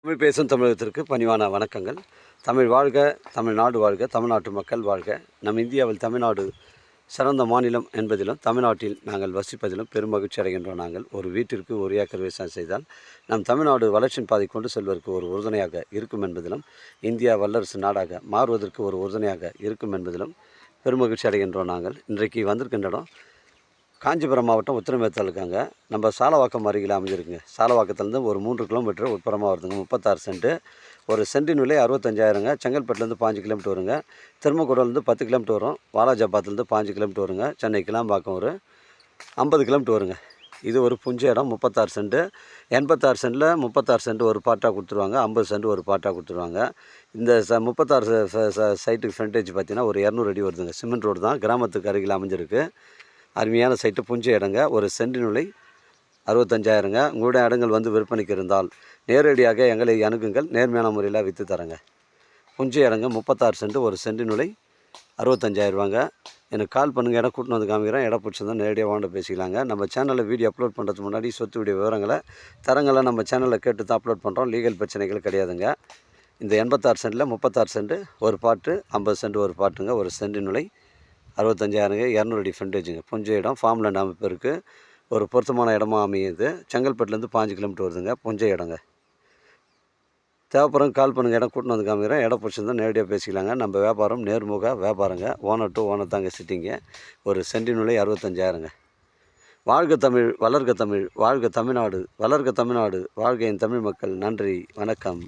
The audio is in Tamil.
தமிழ் பேசும் தமிழகத்திற்கு பணிவான வணக்கங்கள். தமிழ் வாழ்க, தமிழ்நாடு வாழ்க, தமிழ்நாட்டு மக்கள் வாழ்க. நம் இந்தியாவில் தமிழ்நாடு சிறந்த மாநிலம் என்பதிலும் தமிழ்நாட்டில் நாங்கள் வசிப்பதிலும் பெரும் மகிழ்ச்சி அடைகின்றோம். நாங்கள் ஒரு வீட்டிற்கு ஒரு ஏக்கர் விவசாயம் செய்தால் நம் தமிழ்நாடு வளர்ச்சியின் பாதை கொண்டு செல்வதற்கு ஒரு உறுதுணையாக இருக்கும் என்பதிலும் இந்தியா வல்லரசு நாடாக மாறுவதற்கு ஒரு உறுதுணையாக இருக்கும் என்பதிலும் பெரும் மகிழ்ச்சி அடைகின்றோம். நாங்கள் இன்றைக்கு வந்திருக்கின்ற இடம் காஞ்சிபுரம் மாவட்டம் உத்திரமேரூர் இருக்காங்க. நம்ம சாலவாக்கம் அருகில் அமைஞ்சிருக்குங்க. சாலவாக்கத்துலேருந்து ஒரு 3 கிலோமீட்டர் உட்புறமாக வருதுங்க. 36 சென்ட்டு. ஒரு சென்டின் விலை 65,000ங்க. செங்கல்பட்டுலேருந்து 5 கிலோமீட்டர் வருங்க. திருமக்கூடலேருந்து 10 கிலோமீட்டர் வரும். வாலாஜாபாத்துலேருந்து 5 கிலோமீட்டர் வருங்க. சென்னை கிளாம்பாக்கம் ஒரு 50 கிலோமீட்டர் வருங்க. இது ஒரு புஞ்ச இடம். 36 சென்ட்டு. 86 சென்ட்டில் 36 சென்ட் ஒரு பாட்டாக கொடுத்துருவாங்க. 50 சென்ட் ஒரு பாட்டாக கொடுத்துருவாங்க. இந்த 36 சைட்டுக்கு ஃப்ரண்டேஜ் பார்த்திங்கன்னா ஒரு 200 அடி வருதுங்க. சிமெண்ட் ரோடு தான். கிராமத்துக்கு அருகில் அமைஞ்சிருக்கு. அருமையான சைட்டு. புஞ்ச இடங்க. ஒரு சென்டின் விலை 65,000ங்க. உங்களுடைய இடங்கள் வந்து விற்பனைக்கு இருந்தால் நேரடியாக எங்களை அணுகுங்கள். நேர்மையான முறையில் விற்று தரேங்க. புஞ்ச இடங்க. 36 சென்ட். ஒரு சென்டின் விலை 65,000 ரூபாங்க. எனக்கு கால் பண்ணுங்கள். இடம் கூட்டின்னு வந்து காமிக்கிறேன். இடம் பிடிச்சிருந்தா நேரடியாக வாண்ட பேசிக்கலாங்க. நம்ம சேனலில் வீடியோ அப்லோட் பண்ணுறதுக்கு முன்னாடி சொத்துடைய விவரங்களை தரங்களை நம்ம சேனலில் கேட்டு தான் அப்லோட் பண்ணுறோம். லீகல் பிரச்சனைகள் கிடையாதுங்க. இந்த 86 சென்ட்டில் 36 சென்ட் ஒரு பாட்டு, 50 சென்ட் ஒரு பாட்டுங்க. ஒரு சென்டின் விலை 65,000ங்க. 200 அடி ஃப்ரண்டேஜுங்க. புஞ்ச இடம். ஃபார்ம் லேண்ட் அமைப்பு இருக்குது. ஒரு பொருத்தமான இடமா அமையுது. செங்கல்பட்டுலேருந்து 5 கிலோமீட்டர் வருதுங்க. புஞ்ச இடங்க. தேவைப்படுறவங்க கால் பண்ணுங்கள். இடம் கூட்டின்னு வந்து காமிக்கிறேன். இடம் பிடிச்சிருந்தா நேரடியாக பேசிக்கலாங்க. நம்ம வியாபாரம் நேர்முக வியாபாரங்க. ஓனர் டு ஓனர் தாங்க சிட்டிங்க. ஒரு சென்டின் விலை 65,000ங்க. வாழ்க தமிழ், வளர்க தமிழ், வாழ்க தமிழ்நாடு, வளர்க தமிழ்நாடு, வாழ்க என் தமிழ் மக்கள். நன்றி, வணக்கம்.